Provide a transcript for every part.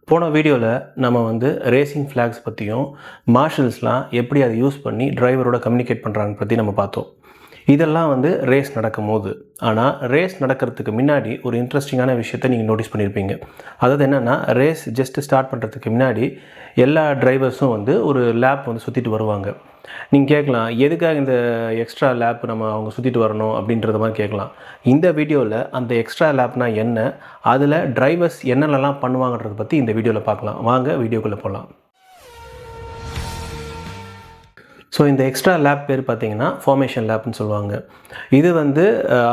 போன வீடியோவில் நம்ம ரேசிங் ஃப்ளாக்ஸ் பற்றியும் மார்ஷல்ஸ்லாம் எப்படி அதை யூஸ் பண்ணி டிரைவரோட கம்யூனிகேட் பண்ணுறாங்க பற்றி நம்ம பார்த்தோம். இதெல்லாம் ரேஸ் நடக்கும் போது. ஆனால் ரேஸ் நடக்கிறதுக்கு முன்னாடி ஒரு இன்ட்ரெஸ்டிங்கான விஷயத்தை நீங்கள் நோட்டீஸ் பண்ணியிருப்பீங்க. அதாவது என்னென்னா, ரேஸ் ஜஸ்ட் ஸ்டார்ட் பண்ணுறதுக்கு முன்னாடி எல்லா டிரைவர்ஸும் ஒரு லேப் சுற்றிட்டு வருவாங்க. நீங்கள் கேட்கலாம், எதுக்காக இந்த எக்ஸ்ட்ரா லேப் நம்ம அவங்க சுற்றிட்டு வரணும் அப்படின்றத மாதிரி கேட்கலாம். இந்த வீடியோவில் அந்த எக்ஸ்ட்ரா லேப்னால் என்ன, அதில் டிரைவர்ஸ் என்னென்னலாம் பண்ணுவாங்கன்றதை பற்றி இந்த வீடியோவில் பார்க்கலாம். வாங்க வீடியோக்குள்ளே போகலாம். ஸோ இந்த எக்ஸ்ட்ரா லேப் பேர் பார்த்திங்கன்னா ஃபார்மேஷன் லேப்னு சொல்லுவாங்க. இது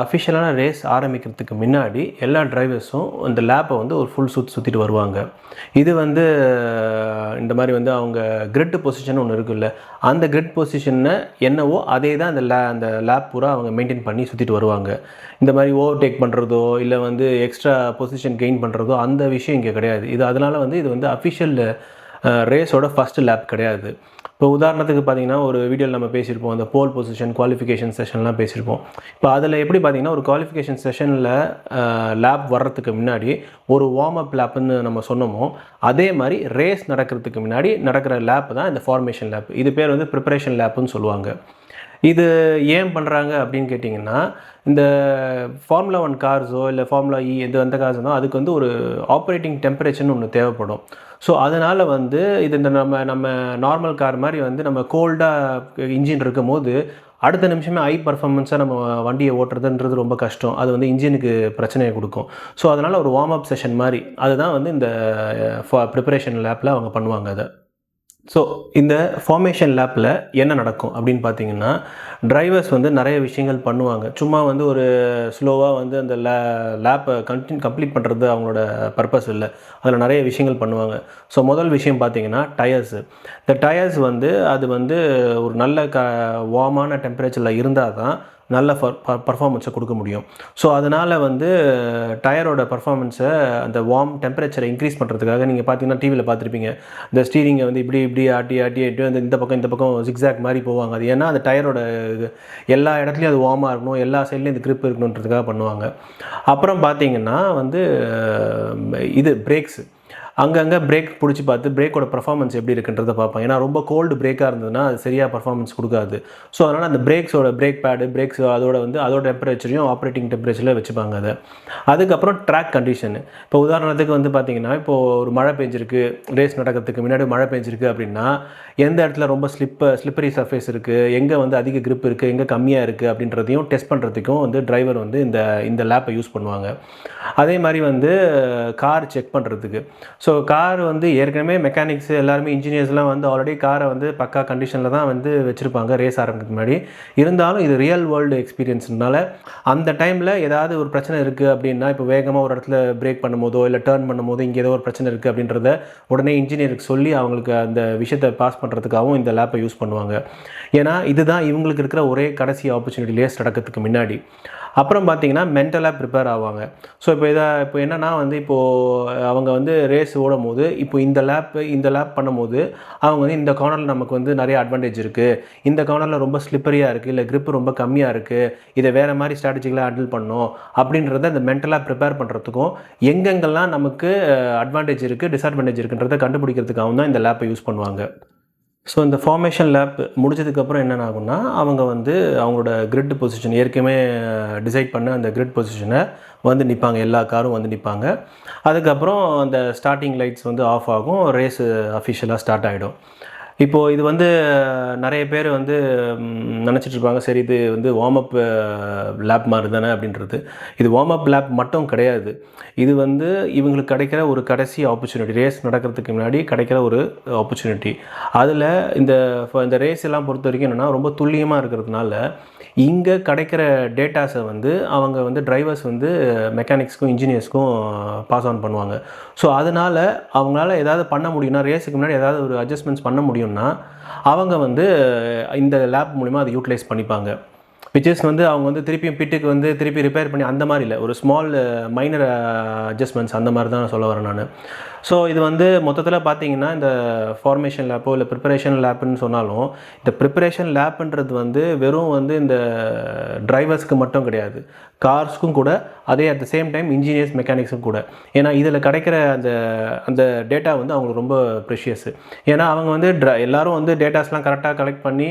அஃபிஷியலான ரேஸ் ஆரம்பிக்கிறதுக்கு முன்னாடி எல்லா டிரைவர்ஸும் இந்த லேப்பை ஒரு ஃபுல் சுற்றிட்டு வருவாங்க. இது இந்த மாதிரி அவங்க கிரிட் பொசிஷன் ஒன்று இருக்குல்ல, அந்த கிரிட் பொசிஷனை என்னவோ அதே தான் அந்த லேப் பூரா அவங்க மெயின்டைன் பண்ணி சுற்றிட்டு வருவாங்க. இந்த மாதிரி ஓவர்டேக் பண்ணுறதோ இல்லை எக்ஸ்ட்ரா பொசிஷன் கெயின் பண்ணுறதோ அந்த விஷயம் இங்கே கிடையாது. இது அதனால் இது அஃபிஷியல் ரேஸோட ஃபஸ்ட்டு லேப் கிடையாது. இப்போ உதாரணத்துக்கு பார்த்திங்கன்னா, ஒரு வீடியோவில் நம்ம பேசியிருப்போம், அந்த போல் பொசிஷன் குவாலிஃபிகேஷன் செஷன்லாம் பேசியிருப்போம். இப்போ அதில் எப்படி பார்த்திங்கன்னா, ஒரு குவாலிஃபிகேஷன் செஷனில் லேப் வர்றதுக்கு முன்னாடி ஒரு வார்ம் அப் லேப்புன்னு நம்ம சொன்னோமோ, அதே மாதிரி ரேஸ் நடக்கிறதுக்கு முன்னாடி நடக்கிற லேப் தான் இந்த ஃபார்மேஷன் லேப். இது பேர் ப்ரிப்பரேஷன் லேப்புன்னு சொல்லுவாங்க. இது ஏன் பண்ணுறாங்க அப்படின்னு கேட்டிங்கன்னா, இந்த ஃபார்முலா 1 கார்ஸோ இல்லை ஃபார்முலா இ எந்த கார்ஸோ அதுக்கு ஒரு ஆப்ரேட்டிங் டெம்பரேச்சர்னு ஒன்று தேவைப்படும். ஸோ அதனால் இது இந்த நம்ம நார்மல் கார் மாதிரி நம்ம கோல்டாக இன்ஜின் இருக்கும் போது அடுத்த நிமிஷமே ஹை பர்ஃபார்மன்ஸாக நம்ம வண்டியை ஓட்டுறதுன்றது ரொம்ப கஷ்டம். அது இன்ஜினுக்கு பிரச்சனையை கொடுக்கும். ஸோ அதனால் ஒரு வார்ம் அப் செஷன் மாதிரி அதுதான் இந்த ப்ரிப்பரேஷன் லேப்பில் அவங்க பண்ணுவாங்க அதை. ஸோ இந்த ஃபார்மேஷன் லேப்பில் என்ன நடக்கும் அப்படின்னு பார்த்தீங்கன்னா, டிரைவர்ஸ் நிறைய விஷயங்கள் பண்ணுவாங்க. சும்மா ஒரு ஸ்லோவாக அந்த லேப்பை கம்ப்ளீட் பண்ணுறது அவங்களோட பர்பஸ் இல்லை. அதில் நிறைய விஷயங்கள் பண்ணுவாங்க. ஸோ முதல் விஷயம் பார்த்தீங்கன்னா டயர்ஸு. இந்த டயர்ஸ் அது ஒரு நல்ல வார்மான டெம்பரேச்சரில் இருந்தால் தான் நல்ல பர்ஃபார்மன்ஸை கொடுக்க முடியும். ஸோ அதனால் டயரோட பர்ஃபார்மன்ஸை அந்த வார்ம் டெம்பரேச்சரை இன்க்ரீஸ் பண்ணுறதுக்காக நீங்கள் பார்த்தீங்கன்னா டிவியில் பார்த்துருப்பீங்க, இந்த ஸ்டீரிங்கை இப்படி ஆட்டி இந்த பக்கம் ஜிக்ஸாக் மாதிரி போவாங்க. அது ஏன்னா அந்த டயரோட எல்லா இடத்துலையும் அது வார்மாக இருக்கணும், எல்லா சைட்லேயும் இந்த கிரிப் இருக்கணுன்றதுக்காக பண்ணுவாங்க. அப்புறம் பார்த்தீங்கன்னா இது பிரேக்ஸு. அங்கங்கே பிரேக் பிடிச்சி பார்த்து பிரேக்கோட பர்ஃபார்மன்ஸ் எப்படி இருக்குன்றதை பார்ப்போம். ஏன்னா ரொம்ப கோல்டு பிரேக்காக இருந்ததுன்னா அது சரியாக பர்ஃபார்மன்ஸ் கொடுக்காது. ஸோ அதனால் அந்த பிரேக் பேடு பிரேக்ஸ் அதோட டெம்பரேச்சரையும் ஆப்ரேட்டிங் டெம்பரேச்சரில் வச்சுப்பாங்க அதை. அதுக்கப்புறம் ட்ராக் கண்டிஷனு. இப்போ உதாரணத்துக்கு பார்த்தீங்கன்னா, இப்போது ஒரு மழை பெஞ்சிருக்கு, ரேஸ் நடக்கிறதுக்கு முன்னாடி மழை பெஞ்சிருக்கு அப்படின்னா எந்த இடத்துல ரொம்ப ஸ்லிப்பரி சர்ஃபேஸ் இருக்குது, எங்கே அதிக கிரிப் இருக்குது, எங்கே கம்மியாக இருக்குது அப்படின்றதையும் டெஸ்ட் பண்ணுறதுக்கும் டிரைவர் இந்த லேப்பை யூஸ் பண்ணுவாங்க. அதே மாதிரி கார் செக் பண்ணுறதுக்கு. ஸோ கார் ஏற்கனவே மெக்கானிக்ஸ் எல்லாருமே இன்ஜினியர்ஸ்லாம் ஆல்ரெடி காரை பக்கா கண்டிஷனில் தான் வச்சுருப்பாங்க ரேஸ் ஆரம்பிக்கிறதுக்கு முன்னாடி. இருந்தாலும் இது ரியல் வேர்ல்டு எக்ஸ்பீரியன்ஸ்னால அந்த டைமில் ஏதாவது ஒரு பிரச்சனை இருக்குது அப்படின்னா, இப்போ வேகமாக ஒரு இடத்துல பிரேக் பண்ணும்போதோ இல்லை டேர்ன் பண்ணும்போதோ இங்கே ஏதோ ஒரு பிரச்சனை இருக்குது அப்படின்றத உடனே இன்ஜினியருக்கு சொல்லி அவங்களுக்கு அந்த விஷயத்தை பாஸ் பண்ணுறதுக்காகவும் இந்த லேப்பை யூஸ் பண்ணுவாங்க. ஏன்னா இதுதான் இவங்களுக்கு இருக்கிற ஒரே கடைசி ஆப்பர்ச்சுனிட்டி ரேஸ் நடக்கிறதுக்கு முன்னாடி. அப்புறம் பார்த்தீங்கன்னா மென்டலாக ப்ரிப்பேர் ஆவாங்க. ஸோ இப்போ என்னென்னா இப்போது அவங்க ரேஸ் ஓடும் போது இப்போ இந்த லேப் பண்ணும்போது அவங்க இந்த கார்னரில் நமக்கு நிறைய அட்வான்டேஜ் இருக்குது, இந்த கார்னரில் ரொம்ப ஸ்லிப்பரியாக இருக்குது, இல்லை கிரிப் ரொம்ப கம்மியாக இருக்குது, இதை வேறு மாதிரி ஸ்ட்ராட்டஜிக்கலாக ஹேண்டில் பண்ணணும் அப்படின்றத இந்த மென்டலாக ப்ரிப்பேர் பண்ணுறதுக்கும் எங்கெங்கெல்லாம் நமக்கு அட்வான்டேஜ் இருக்குது டிஸ்அட்வான்டேஜ் இருக்குன்றதை கண்டுபிடிக்கிறதுக்காகவும் தான் இந்த லேப்பை யூஸ் பண்ணுவாங்க. ஸோ இந்த ஃபார்மேஷன் லேப் முடிஞ்சதுக்கப்புறம் என்னென்ன ஆகும்னா, அவங்க அவங்களோட கிரிட் பொசிஷன் ஏற்கனவே டிசைட் பண்ண அந்த கிரிட் பொசிஷனை நிற்பாங்க. எல்லா காரும் நிற்பாங்க. அதுக்கப்புறம் அந்த ஸ்டார்டிங் லைட்ஸ் ஆஃப் ஆகும். ரேஸு அஃபிஷியலாக ஸ்டார்ட் ஆகிடும். இப்போது இது நிறைய பேர் நினச்சிட்ருப்பாங்க, சரி இது வார்ம் அப் லேப் மாதிரி தானே அப்படின்றது. இது வார்ம் அப் லேப் மட்டும் கிடையாது. இது இவங்களுக்கு கிடைக்கிற ஒரு கடைசி ஆப்பர்ச்சுனிட்டி, ரேஸ் நடக்கிறதுக்கு முன்னாடி கிடைக்கிற ஒரு ஆப்பர்ச்சுனிட்டி. அதில் இந்த ரேஸ் எல்லாம் பொறுத்த வரைக்கும் என்னென்னா, ரொம்ப துல்லியமாக இருக்கிறதுனால இங்கே கிடைக்கிற டேட்டாஸை அவங்க டிரைவர்ஸ் மெக்கானிக்ஸ்க்கும் இன்ஜினியர்ஸ்க்கும் பாஸ் ஆன் பண்ணுவாங்க. ஸோ அதனால் அவங்களால ஏதாவது பண்ண முடியும்னா, ரேஸுக்கு முன்னாடி ஏதாவது ஒரு அட்ஜஸ்ட்மெண்ட்ஸ் பண்ண முடியும்னா அவங்க இந்த லேப் மூலிமா அதை யூட்டிலைஸ் பண்ணிப்பாங்க. விச்சஸ் அவங்க திருப்பியும் பிட்டுக்கு திருப்பி ரிப்பேர் பண்ணி அந்த மாதிரி இல்லை, ஒரு ஸ்மால் மைனர் அட்ஜஸ்ட்மெண்ட்ஸ் அந்த மாதிரி தான் சொல்ல வரேன் நான். ஸோ இது வந்து மொத்தத்தில் பார்த்தீங்கன்னா இந்த ஃபார்மேஷன் லேப்போ இல்லை ப்ரிப்பரேஷன் லேப்புன்னு சொன்னாலும் இந்த ப்ரிப்பரேஷன் லேப்புன்றது வந்து வெறும் வந்து இந்த டிரைவர்ஸ்க்கு மட்டும் கிடையாது, கார்ஸ்க்கும் கூட, அதே at the same time engineers மெக்கானிக்ஸும் கூட. ஏன்னா இதில் கிடைக்கிற அந்த அந்த டேட்டா வந்து அவங்களுக்கு ரொம்ப ப்ரெஷியஸ். ஏன்னா அவங்க வந்து எல்லாரும் வந்து டேட்டாஸ்லாம் கரெக்டாக கலெக்ட் பண்ணி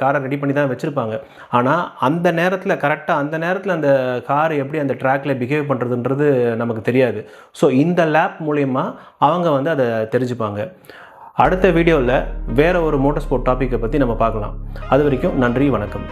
காரை ரெடி பண்ணி தான் வச்சுருப்பாங்க. ஆனால் அந்த நேரத்தில் கரெக்டாக அந்த நேரத்தில் அந்த கார் எப்படி அந்த ட்ராக்ல பிஹேவ் பண்ணுறதுன்றது நமக்கு தெரியாது. ஸோ இந்த லேப் மூலயமா அவங்க வந்து அதை தெரிஞ்சுப்பாங்க. அடுத்த வீடியோவில் வேறு ஒரு மோட்டார் ஸ்போர்ட் டாப்பிக்கை பற்றி நம்ம பார்க்கலாம். அது வரைக்கும் நன்றி, வணக்கம்.